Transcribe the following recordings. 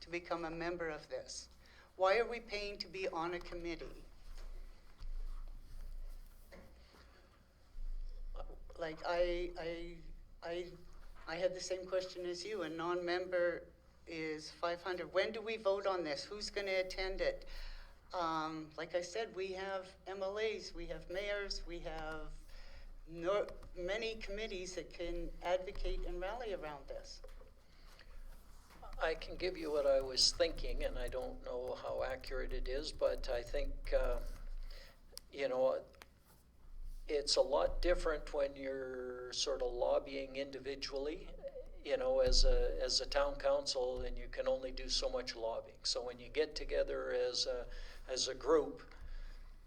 to become a member of this? Why are we paying to be on a committee? Like, I had the same question as you. A non-member is 500. When do we vote on this? Who's going to attend it? Like I said, we have MLAs, we have mayors, we have many committees that can advocate and rally around this. I can give you what I was thinking, and I don't know how accurate it is, but I think, you know, it's a lot different when you're sort of lobbying individually, you know, as a town council, and you can only do so much lobbying. So when you get together as a group,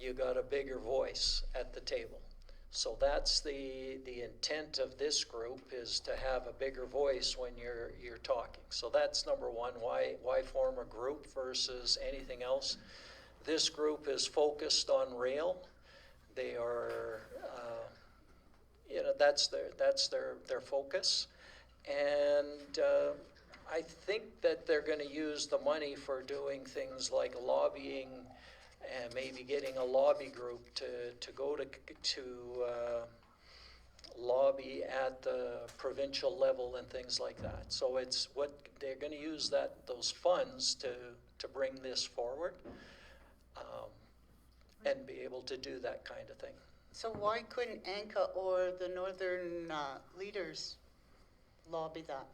you got a bigger voice at the table. So that's the intent of this group, is to have a bigger voice when you're talking. So that's number one. Why form a group versus anything else? This group is focused on rail. They are, you know, that's their focus, and I think that they're going to use the money for doing things like lobbying, and maybe getting a lobby group to go to lobby at the provincial level and things like that. So it's what they're going to use those funds to bring this forward, and be able to do that kind of thing. So why couldn't ANCA or the Northern leaders lobby that?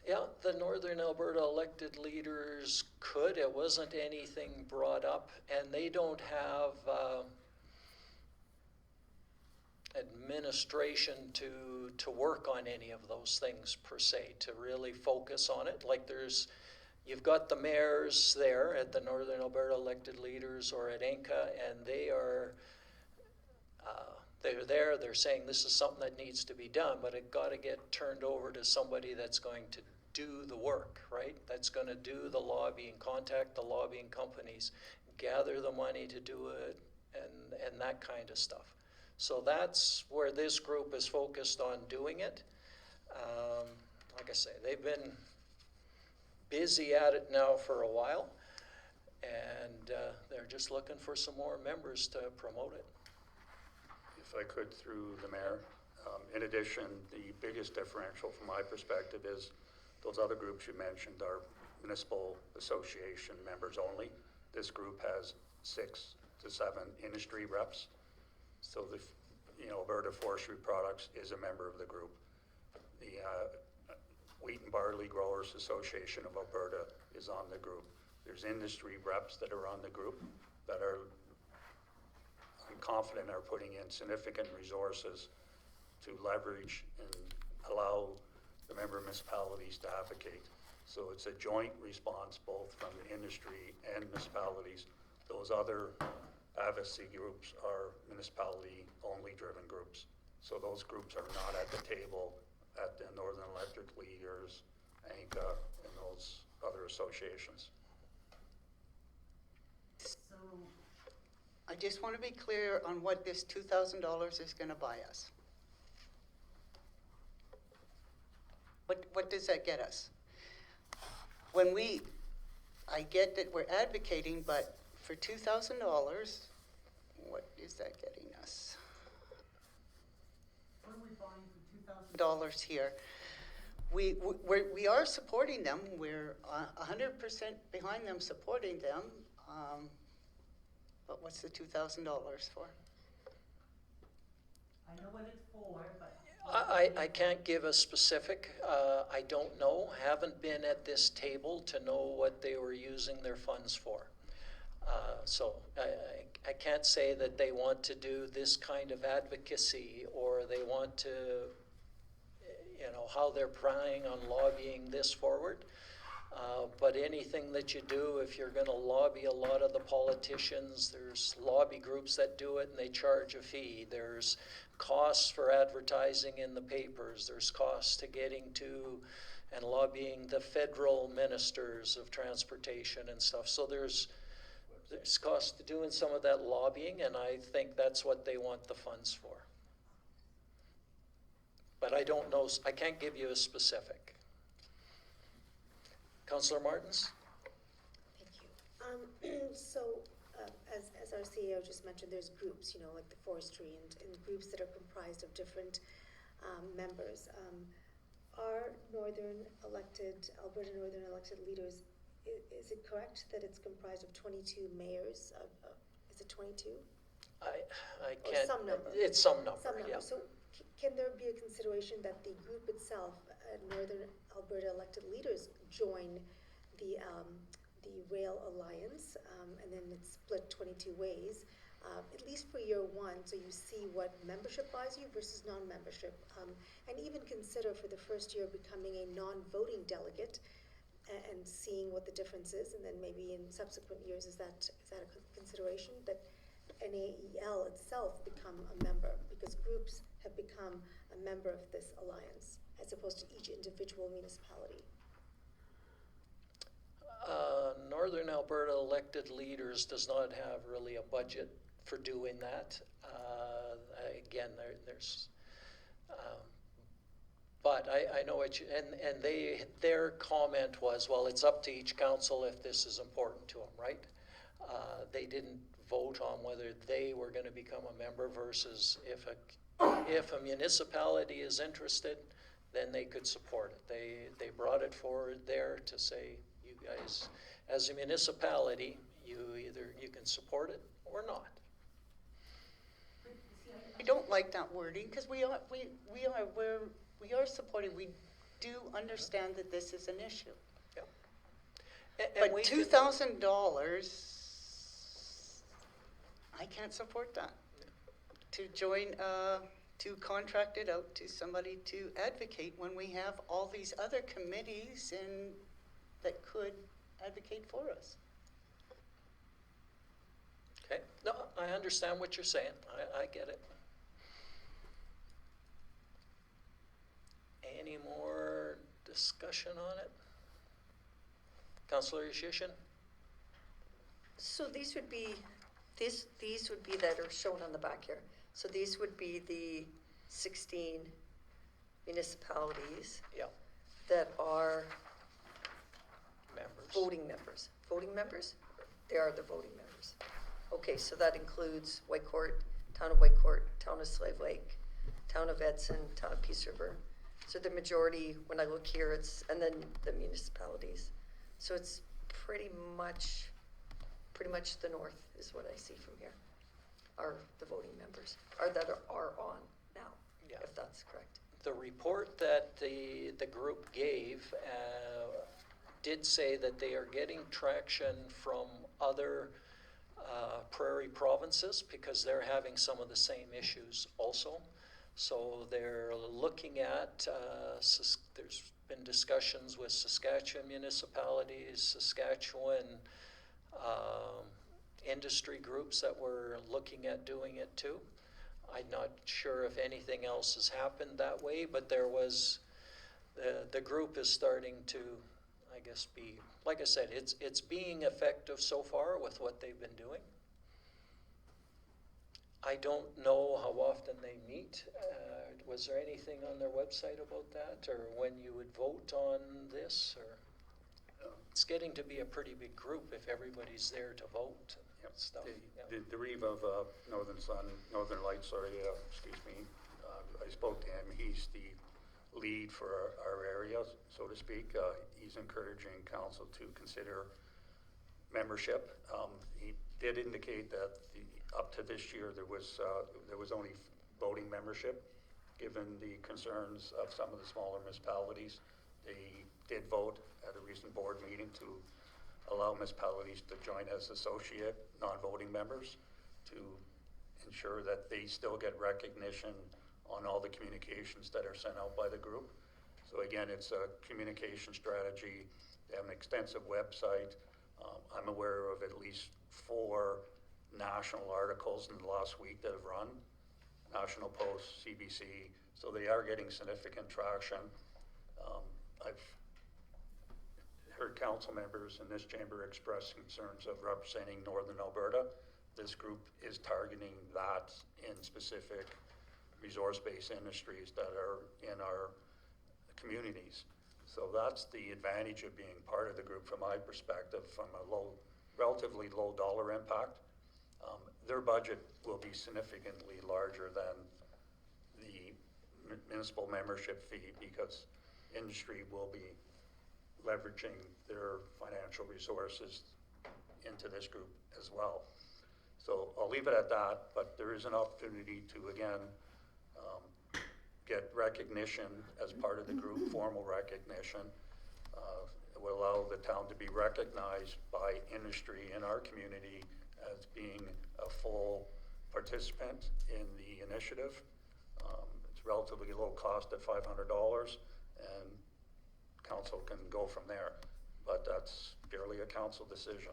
Yeah, the Northern Alberta elected leaders could. It wasn't anything brought up, and they don't have administration to work on any of those things per se, to really focus on it. Like you've got the mayors there at the Northern Alberta elected leaders or at ANCA, and they're there, they're saying this is something that needs to be done, but it got to get turned over to somebody that's going to do the work, right? That's going to do the lobbying, contact the lobbying companies, gather the money to do it, and that kind of stuff. So that's where this group is focused on doing it. Like I say, they've been busy at it now for a while, and they're just looking for some more members to promote it. If I could, through the mayor, in addition, the biggest differential from my perspective is those other groups you mentioned are municipal association members only. This group has 6 to 7 industry reps. So the, Alberta Forestry Products is a member of the group. The Wheat and Barley Growers Association of Alberta is on the group. There's industry reps that are on the group that are, I'm confident, are putting in significant resources to leverage and allow the member municipalities to advocate. So it's a joint response both from the industry and municipalities. Those other advocacy groups are municipality-only driven groups. So those groups are not at the table at the Northern Electric Leaders, ANCA, and those other associations. So I just want to be clear on what this $2,000 is going to buy us. What does that get us? I get that we're advocating, but for $2,000, what is that getting us? What are we buying for $2,000 here? We are supporting them. We're 100% behind them, supporting them. But what's the $2,000 for? I know what it's for, but... I can't give a specific. I don't know. Haven't been at this table to know what they were using their funds for. So I can't say that they want to do this kind of advocacy, or they want to, how they're planning on lobbying this forward. But anything that you do, if you're going to lobby a lot of the politicians, there's lobby groups that do it and they charge a fee. There's costs for advertising in the papers. There's costs to getting to and lobbying the federal ministers of transportation and stuff. So there's costs to doing some of that lobbying, and I think that's what they want the funds for. But I don't know. I can't give you a specific. Councillor Martins? Thank you. As our CEO just mentioned, there's groups, you know, like the forestry and groups that are comprised of different members. Our Alberta Northern elected leaders, is it correct that it's comprised of 22 mayors? Is it 22? I Or can't. some number. It's some number, Some number. yeah. So can there be a consideration that the group itself, Northern Alberta elected leaders, join the Rail Alliance, and then it's split 22 ways, at least for year one, so you see what membership buys you versus non-membership, and even consider for the first year becoming a non-voting delegate and seeing what the difference is, and then maybe in subsequent years, is that a consideration that NAEL itself become a member, because groups have become a member of this alliance as opposed to each individual municipality? Northern Alberta elected leaders does not have really a budget for doing that. Again, there's, but I know what you, and their comment was, well, it's up to each council if this is important to them, right? They didn't vote on whether they were going to become a member versus if a municipality is interested, then they could support it. They brought it forward there to say, you guys, as a municipality, you can support it or not. I don't like that wording, because we are supporting, we do understand that this is an issue. And But we can- $2,000, I can't support that. To join, to contract it out to somebody to advocate when we have all these other committees that could advocate for us. Okay, no, I understand what you're saying. I get it. Any more discussion on it? Councillor Yashishin? So these would be that are shown on the back here. So these would be the 16 municipalities Yeah, that are members. voting members. Voting members? They are the voting members. Okay, so that includes Whitecourt, Town of Whitecourt, Town of Slave Lake, Town of Edson, Town of Peace River. So the majority, when I look here, and then the municipalities. So it's pretty much the north is what I see from here, are the voting members, or that are on now, Yeah. if that's correct. The report that the group gave did say that they are getting traction from other prairie provinces because they're having some of the same issues also. So they're looking at, there's been discussions with Saskatchewan municipalities, Saskatchewan industry groups that were looking at doing it too. I'm not sure if anything else has happened that way, but there was, the group is starting to, I guess, be, like I said, it's being effective so far with what they've been doing. I don't know how often they meet. Was there anything on their website about that, or when you would vote on this, or? It's getting to be a pretty big group if everybody's there to vote and stuff. Yeah. The Reeve of Northern Lights, I spoke to him. He's the lead for our area, so to speak. He's encouraging council to consider membership. He did indicate that up to this year there was only voting membership, given the concerns of some of the smaller municipalities. They did vote at a recent board meeting to allow municipalities to join as associate non-voting members to ensure that they still get recognition on all the communications that are sent out by the group. So again, it's a communication strategy. They have an extensive website. I'm aware of at least 4 national articles in the last week that have run, National Post, CBC, so they are getting significant traction. I've heard council members in this chamber express concerns of representing Northern Alberta. This group is targeting that in specific resource-based industries that are in our communities. So that's the advantage of being part of the group from my perspective, from a relatively low dollar impact. Their budget will be significantly larger than the municipal membership fee because industry will be leveraging their financial resources into this group as well. So I'll leave it at that, but there is an opportunity to, again, get recognition as part of the group, formal recognition. It will allow the town to be recognized by industry in our community as being a full participant in the initiative. It's relatively low cost at $500, and council can go from there, but that's purely a council decision.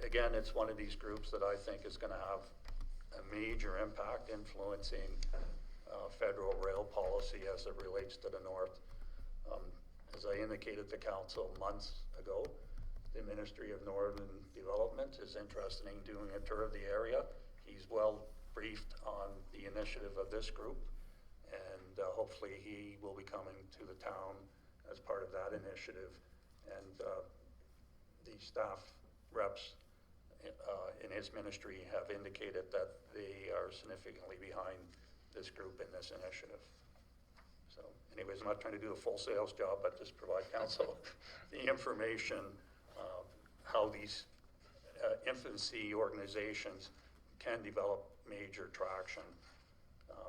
Again, it's one of these groups that I think is going to have a major impact influencing federal rail policy as it relates to the north. As I indicated to council months ago, the Ministry of Northern Development is interested in doing a tour of the area. He's well briefed on the initiative of this group, and hopefully he will be coming to the town as part of that initiative. And the staff reps in his ministry have indicated that they are significantly behind this group in this initiative. So anyways, I'm not trying to do a full sales job, but just provide council the information how these infancy organizations can develop major traction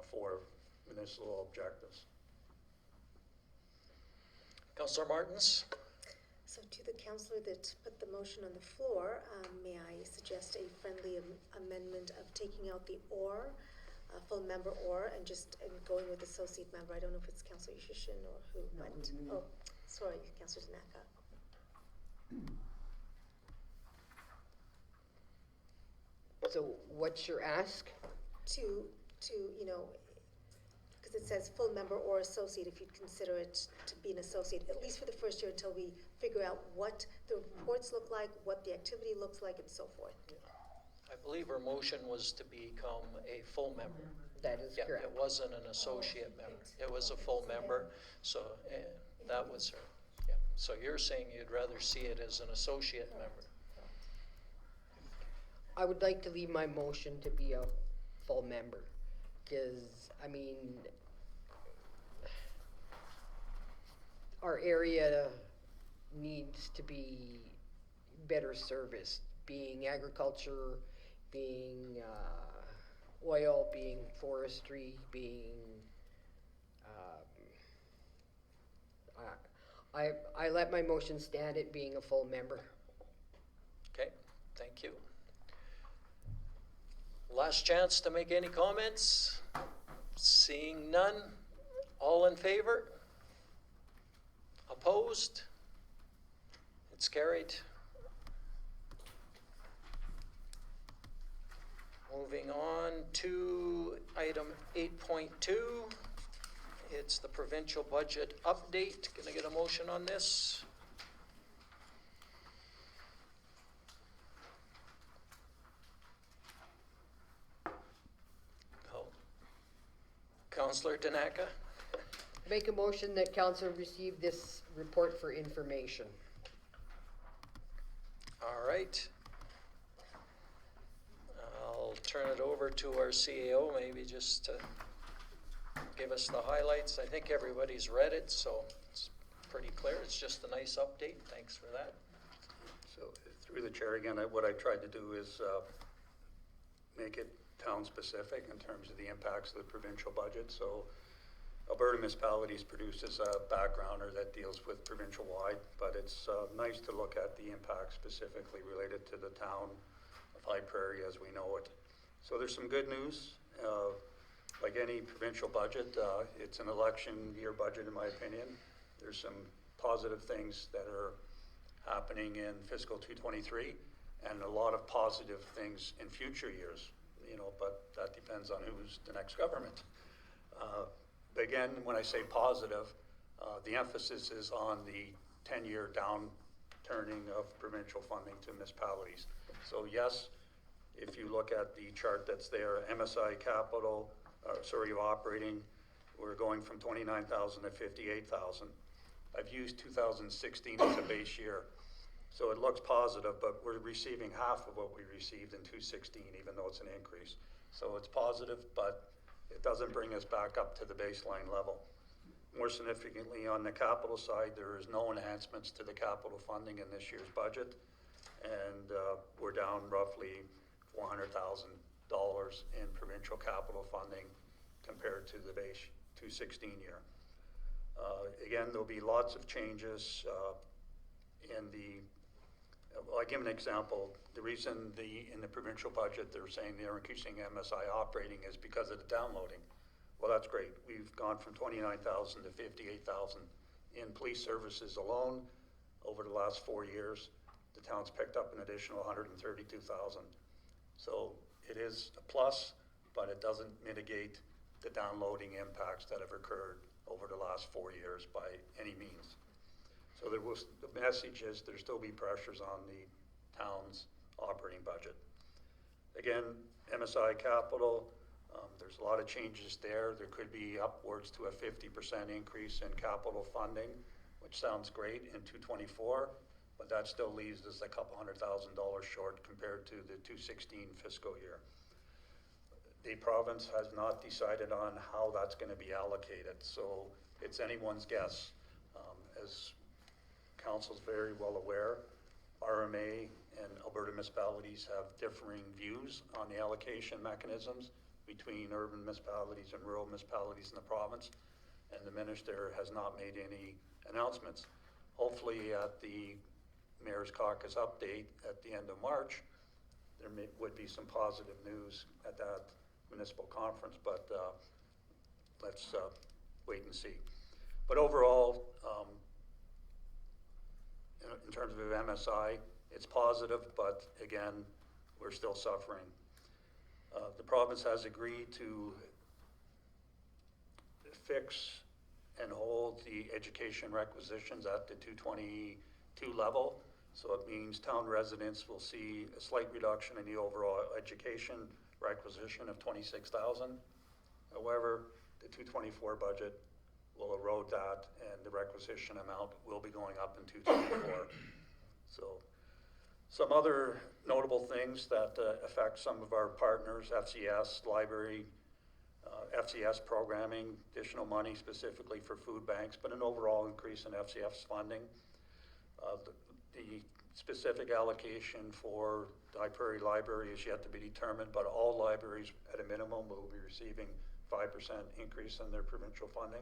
for municipal objectives. Councillor Martins? So to the councillor that put the motion on the floor, may I suggest a friendly amendment of taking out the or, full member or, and just going with associate member? I don't know if it's Councillor Shishin or who, No, but, it was me. oh, sorry, Councillor Tanaka. So what's your ask? To, you know, because it says full member or associate, if you'd consider it to be an associate, at least for the first year until we figure out what the reports look like, what the activity looks like, and so forth. I believe her motion was to become a full member. That is Yeah, correct. it wasn't an associate member. It was a full member, so that was her. Yeah. So you're saying you'd rather see it as an associate member? I would like to leave my motion to be a full member, because, I mean, our area needs to be better serviced, being agriculture, being oil, being forestry, being, I let my motion stand at being a full member. Okay, thank you. Last chance to make any comments? Seeing none, all in favor? Opposed? It's carried. Moving on to item 8.2. It's the provincial budget update. Can I get a motion on this? Oh. Councillor Tanaka? Make a motion that council receive this report for information. All right. I'll turn it over to our CEO, maybe just to give us the highlights. I think everybody's read it, so it's pretty clear. It's just a nice update. Thanks for that. So through the chair again, what I tried to do is make it town-specific in terms of the impacts of the provincial budget. So Alberta Municipalities produces a backgrounder that deals with provincial-wide, but it's nice to look at the impact specifically related to the town of High Prairie as we know it. So there's some good news. Like any provincial budget, it's an election year budget in my opinion. There's some positive things that are happening in fiscal 2023 and a lot of positive things in future years, you know, but that depends on who's the next government. Again, when I say positive, the emphasis is on the 10-year downturning of provincial funding to municipalities. So yes, if you look at the chart that's there, MSI capital, operating, we're going from 29,000 to 58,000. I've used 2016 as a base year. So it looks positive, but we're receiving half of what we received in 2016, even though it's an increase. So it's positive, but it doesn't bring us back up to the baseline level. More significantly, on the capital side, there is no enhancements to the capital funding in this year's budget. And we're down roughly $400,000 in provincial capital funding compared to the base 2016 year. Again, there'll be lots of changes in the, well, I give an example. The reason in the provincial budget they're saying they're increasing MSI operating is because of the downloading. Well, that's great. We've gone from 29,000 to 58,000 in police services alone over the last 4 years. The town's picked up an additional 132,000. So it is a plus, but it doesn't mitigate the downloading impacts that have occurred over the last 4 years by any means. So the message is there'll still be pressures on the town's operating budget. Again, MSI capital, there's a lot of changes there. There could be upwards to a 50% increase in capital funding, which sounds great in 2024, but that still leaves us a couple $100,000 short compared to the 2016 fiscal year. The province has not decided on how that's going to be allocated, so it's anyone's guess. As council's very well aware, RMA and Alberta municipalities have differing views on the allocation mechanisms between urban municipalities and rural municipalities in the province, and the minister has not made any announcements. Hopefully at the Mayor's Caucus update at the end of March, there would be some positive news at that municipal conference, but let's wait and see. But overall, in terms of MSI, it's positive, but again, we're still suffering. The province has agreed to fix and hold the education requisitions at the 222 level. So it means town residents will see a slight reduction in the overall education requisition of 26,000. However, the 224 budget will erode that, and the requisition amount will be going up in 224. So some other notable things that affect some of our partners, FCS, library, FCS programming, additional money specifically for food banks, but an overall increase in FCS funding. The specific allocation for High Prairie Library is yet to be determined, but all libraries at a minimum will be receiving 5% increase in their provincial funding,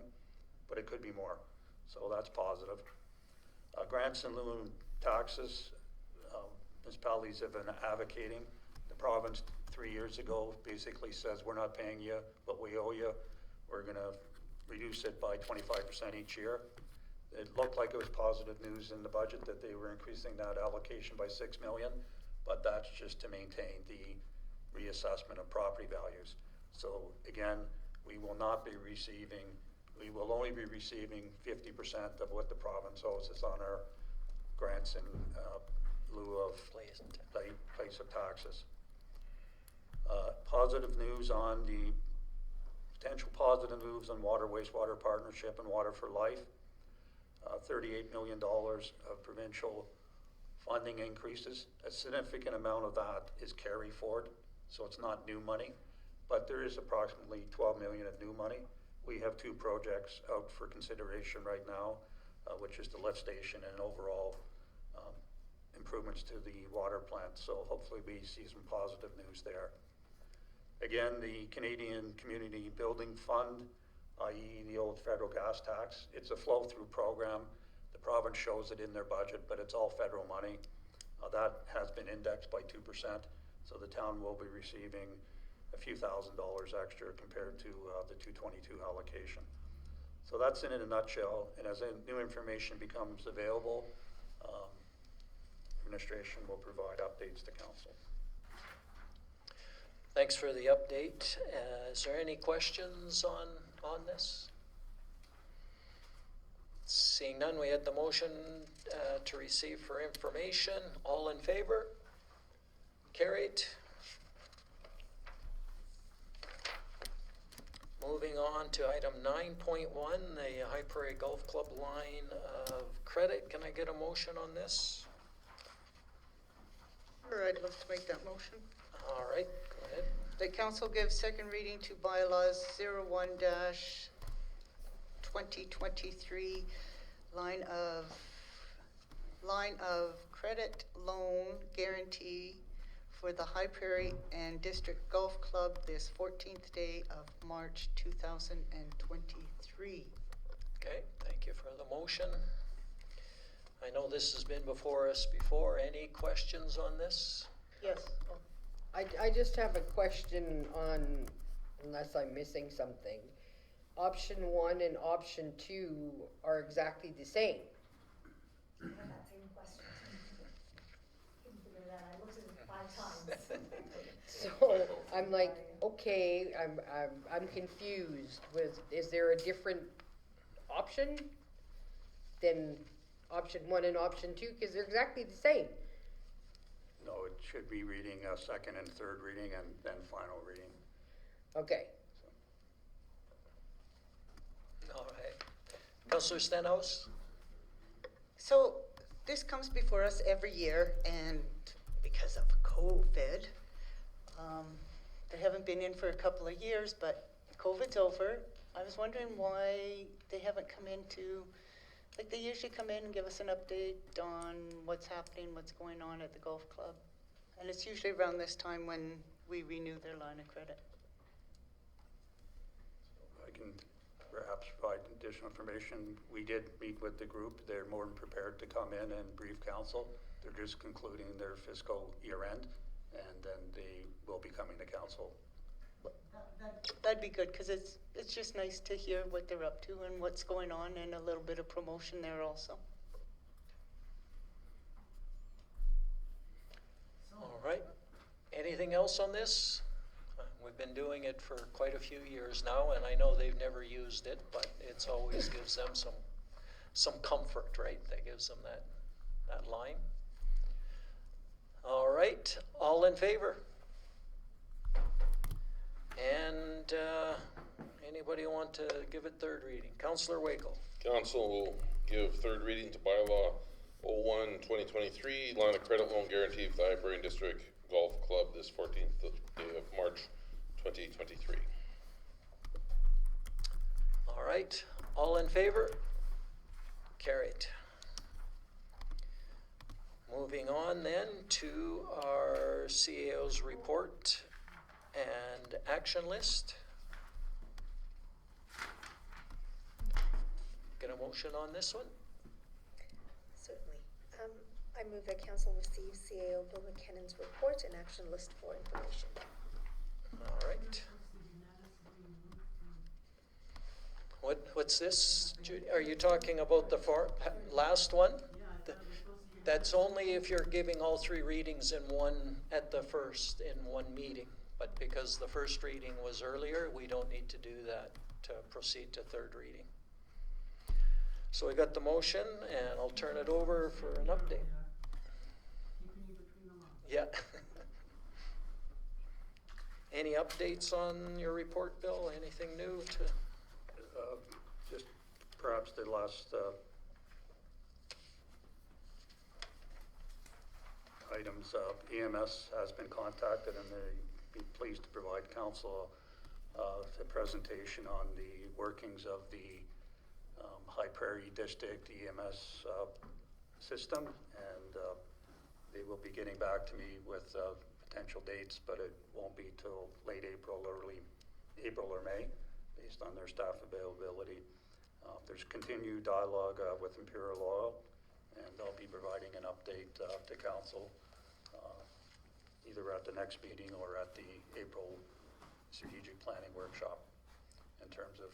but it could be more, so that's positive. Grants in lieu of taxes, municipalities have been advocating. The province 3 years ago basically says we're not paying you what we owe you. We're going to reduce it by 25% each year. It looked like it was positive news in the budget that they were increasing that allocation by $6 million, but that's just to maintain the reassessment of property values. So again, we will only be receiving 50% of what the province owes us on our grants in lieu of place of taxes. Positive news on the potential positive moves on water wastewater partnership and Water for Life. $38 million of provincial funding increases. A significant amount of that is carry forward, so it's not new money, but there is approximately $12 million of new money. We have 2 projects out for consideration right now, which is the lift station and overall improvements to the water plant. So hopefully we see some positive news there. Again, the Canadian Community Building Fund, i.e. the old federal gas tax, it's a flow-through program. The province shows it in their budget, but it's all federal money. That has been indexed by 2%, so the town will be receiving a few $1,000s extra compared to the 222 allocation. So that's in a nutshell, and as new information becomes available, administration will provide updates to council. Thanks for the update. Is there any questions on this? Seeing none, we had the motion to receive for information. All in favor? Carried. Moving on to item 9.1, the High Prairie Golf Club line of credit. Can I get a motion on this? Sure, I'd love to make that motion. All right, go ahead. The council gives second reading to bylaws 01-2023, line of credit loan guarantee for the High Prairie and District Golf Club this 14th day of March 2023. Okay, thank you for the motion. I know this has been before us before. Any questions on this? Yes. I just have a question on, unless I'm missing something. Option 1 and option 2 are exactly the same. I had that same question. Couldn't figure that out. I looked at it 5 times. So I'm like, okay, I'm confused. Is there a different option than option 1 and option 2? Because they're exactly the same. No, it should be reading second and third reading and then final reading. Okay. All right. Councillor Stenhouse? So this comes before us every year, and because of COVID, they haven't been in for a couple of years, but COVID's over. I was wondering why they haven't come in to, like they usually come in and give us an update on what's happening, what's going on at the golf club. And it's usually around this time when we renew their line of credit. I can perhaps provide additional information. We did meet with the group. They're more than prepared to come in and brief council. They're just concluding their fiscal year end, and then they will be coming to council. That'd be good, because it's just nice to hear what they're up to and what's going on, and a little bit of promotion there also. All right. Anything else on this? We've been doing it for quite a few years now, and I know they've never used it, but it's always gives them some comfort, right? That gives them that line. All right. All in favor? And anybody want to give it third reading? Councillor Wakel. Council will give third reading to bylaw 01-2023, line of credit loan guarantee for the High Prairie District Golf Club this 14th day of March 2023. All right. All in favor? Carried. Moving on then to our CAO's report and action list. Get a motion on this one? Certainly. I move that council receive CAO Bill McKinnon's report and action list for information. All right. What's this, Judy? Are you talking about the last one? That's only if you're giving all three readings in one, at the first, in one meeting. But because the first reading was earlier, we don't need to do that to proceed to third reading. So we got the motion, and I'll turn it over for an update. Yeah. Any updates on your report, Bill? Anything new to? Just perhaps the last items. EMS has been contacted, and they'd be pleased to provide council a presentation on the workings of the High Prairie District EMS system, and they will be getting back to me with potential dates, but it won't be till late April, early April or May, based on their staff availability. There's continued dialogue with Imperial Oil, and I'll be providing an update to council either at the next meeting or at the April strategic planning workshop in terms of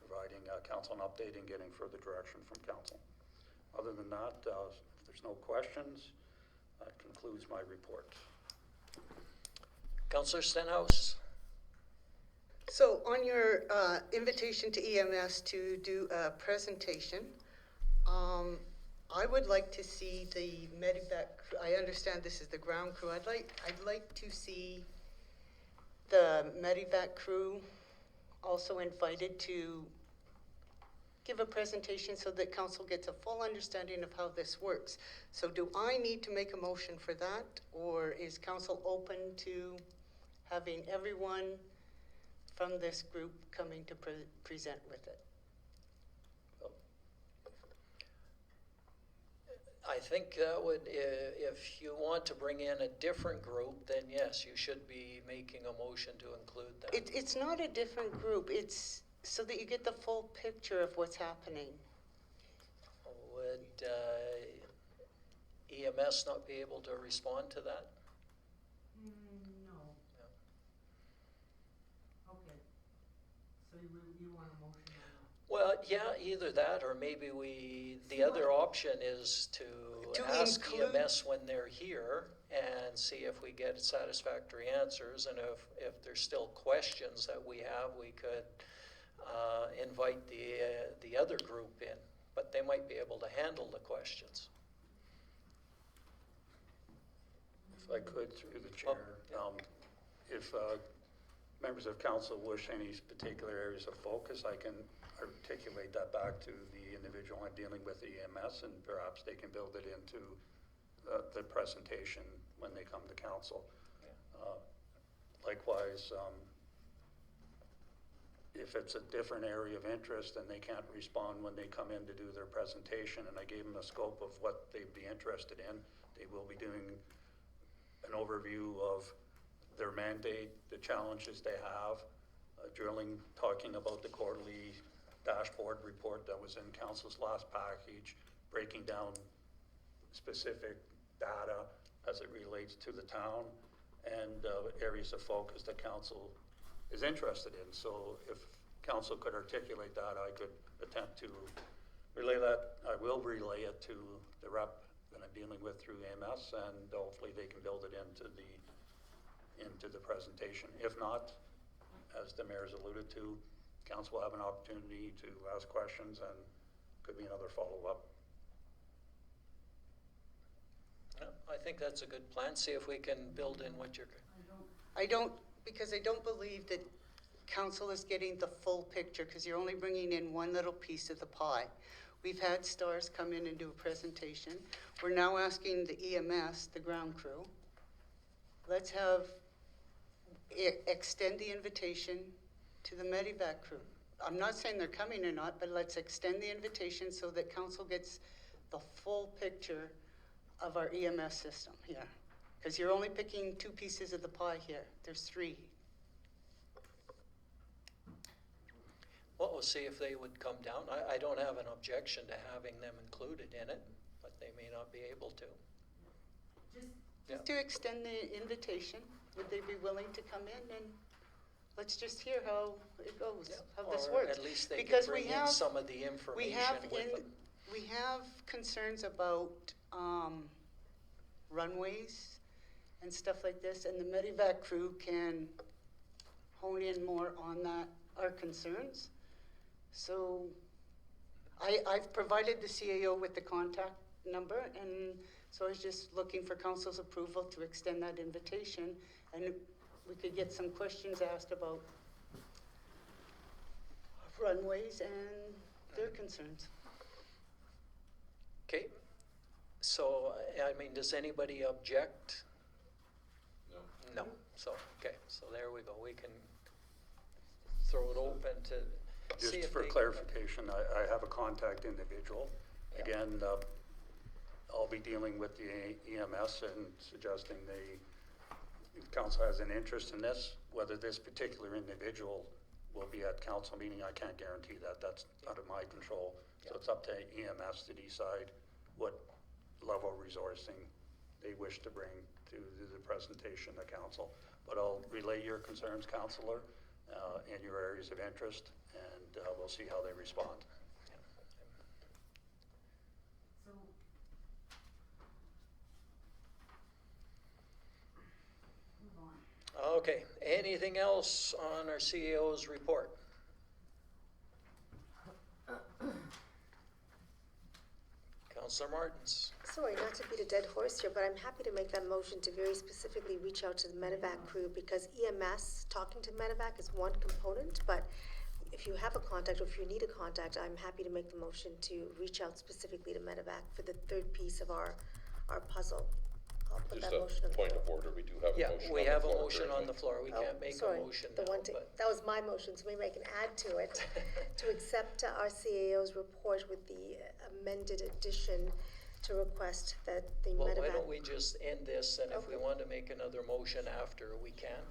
providing council an update and getting further direction from council. Other than that, if there's no questions, that concludes my report. Councillor Stenhouse? So on your invitation to EMS to do a presentation, I would like to see the Medivac. I understand this is the ground crew. I'd like to see the Medivac crew also invited to give a presentation so that council gets a full understanding of how this works. So do I need to make a motion for that, or is council open to having everyone from this group coming to present with it? I think that would, if you want to bring in a different group, then yes, you should be making a motion to include that. It's not a different group, it's so that you get the full picture of what's happening. Would EMS not be able to respond to that? No. Okay. So you want a motion on that? Well, yeah, either that, or maybe the other option is to ask include- EMS when they're here and see if we get satisfactory answers, and if there's still questions that we have, we could invite the other group in, but they might be able to handle the questions. If I could, through the chair, if members of council wish any particular areas of focus, I can articulate that back to the individual I'm dealing with, the EMS, and perhaps they can build it into the presentation when they come to council. Likewise, if it's a different area of interest and they can't respond when they come in to do their presentation, and I gave them a scope of what they'd be interested in, they will be doing an overview of their mandate, the challenges they have, drilling, talking about the quarterly dashboard report that was in council's last package, breaking down specific data as it relates to the town, and areas of focus that council is interested in. So if council could articulate that, I could attempt to relay that. I will relay it to the rep that I'm dealing with through AMS, and hopefully they can build it into the presentation. If not, as the mayor's alluded to, council will have an opportunity to ask questions, and could be another follow-up. Yeah, I think that's a good plan. See if we can build in what you're. Because I don't believe that council is getting the full picture, because you're only bringing in one little piece of the pie. We've had STARS come in and do a presentation. We're now asking the EMS, the ground crew, let's extend the invitation to the Medivac crew. I'm not saying they're coming or not, but let's extend the invitation so that council gets the full picture of our EMS system here. Because you're only picking two pieces of the pie here. There's three. Well, we'll see if they would come down. I don't have an objection to having them included in it, but they may not be able to. Just to extend the invitation, would they be willing to come in and let's just hear how it goes, how this Or works? at least they Because could bring in some of the information with them. We have concerns about runways and stuff like this, and the Medivac crew can hone in more on that, our concerns. So I've provided the CAO with the contact number, and so I was just looking for council's approval to extend that invitation, and we could get some questions asked about runways and their concerns. Okay, so, I mean, does anybody object? No. No, so, okay, so there we go, we can throw it open to see Just if for they- clarification, I have a contact individual. Yeah. Again, I'll be dealing with the EMS and suggesting if council has an interest in this. Whether this particular individual will be at council meeting, I can't guarantee that. That's out of my control. So it's up to EMS to decide what level of resourcing they wish to bring to the presentation to council. But I'll relay your concerns, councillor, and your areas of interest, and we'll see how they respond. So, move on. Okay, anything else on our CAO's report? Counselor Martins. Sorry, not to beat a dead horse here, but I'm happy to make that motion to very specifically reach out to the medevac crew, because EMS, talking to medevac is one component, but if you have a contact or if you need a contact, I'm happy to make the motion to reach out specifically to medevac for the third piece of our puzzle. I'll put Just that motion a on the point floor. of order, we do have a Yeah, motion on the floor. we have a motion on currently. the floor. We Oh, can't make a sorry, motion the now, one to- but. That was my motion, so maybe I can add to it, to accept our CAO's report with the amended addition to request that the Well, medevac. why don't we just end this, and if we Okay. want to make another motion after, we can.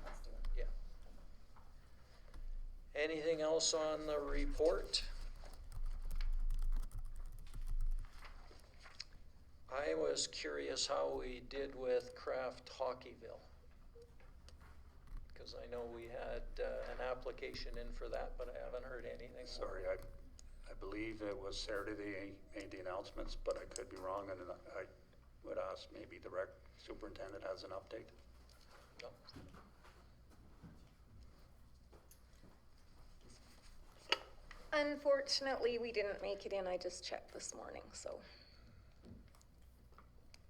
Yeah. Anything else on the report? I was curious how we did with Kraft Hockeyville. Because I know we had an application in for that, but I haven't heard anything. Sorry, I believe it was Saturday they made the announcements, but I could be wrong, and I would ask maybe the rec superintendent has an update. No. Unfortunately, we didn't make it in. I just checked this morning, so.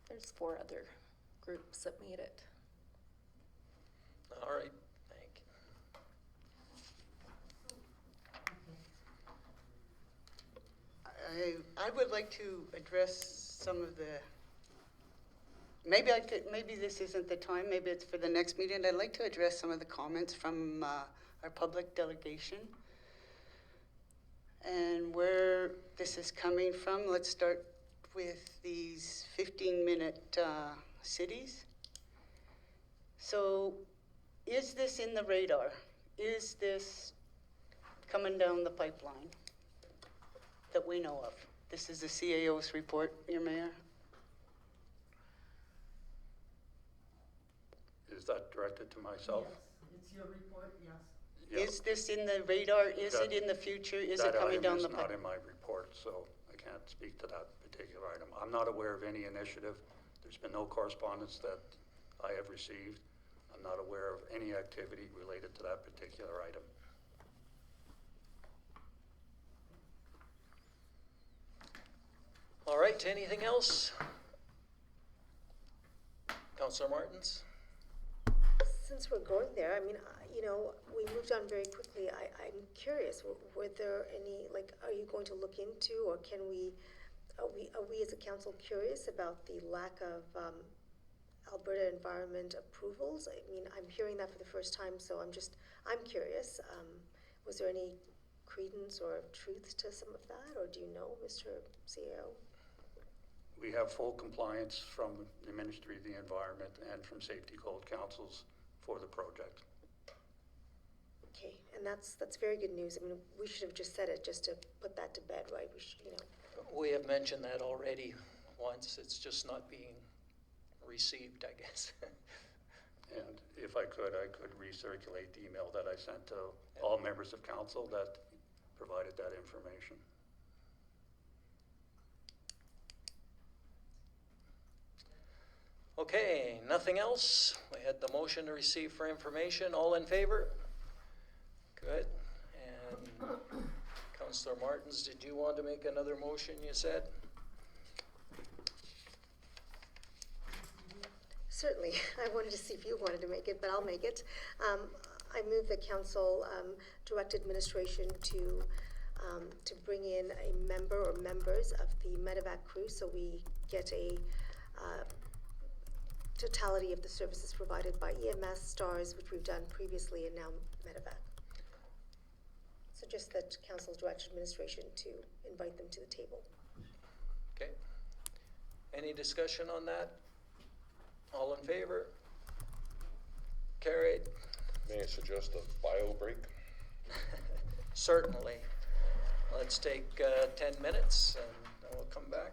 There's 4 other groups that made it. All right, thank you. I would like to address some of the, maybe this isn't the time, maybe it's for the next meeting. I'd like to address some of the comments from our public delegation and where this is coming from. Let's start with these 15-minute cities. So is this in the radar? Is this coming down the pipeline that we know of? This is the CAO's report, your mayor. Is that directed to myself? Yes, it's your report, yes. Yeah. Is this in the radar? Is it in the future? Is it coming down the That item is not pipeline? in my report, so I can't speak to that particular item. I'm not aware of any initiative. There's been no correspondence that I have received. I'm not aware of any activity related to that particular item. All right, anything else? Counselor Martins? Since we're going there, I mean, we moved on very quickly. I'm curious, were there any, like, are you going to look into, or are we as a council curious about the lack of Alberta environment approvals? I mean, I'm hearing that for the first time, so I'm curious. Was there any credence or truth to some of that, or do you know, Mr. CEO? We have full compliance from the Ministry of the Environment and from Safety Code Councils for the project. Okay, and that's very good news. I mean, we should have just said it, just to put that to bed, right? We should, We have mentioned that already once. It's just not being received, I guess. And if I could recirculate the email that I sent to all members of council that provided that information. Okay, nothing else? We had the motion to receive for information. All in favor? Good. And Councillor Martins, did you want to make another motion, you said? Certainly. I wanted to see if you wanted to make it, but I'll make it. I move the council direct administration to bring in a member or members of the medevac crew, so we get a totality of the services provided by EMS, STARS, which we've done previously, and now medevac. So just that council's direct administration to invite them to the table. Okay. Any discussion on that? All in favor? Carried. May I suggest a bio break? Certainly. Let's take 10 minutes and then we'll come back.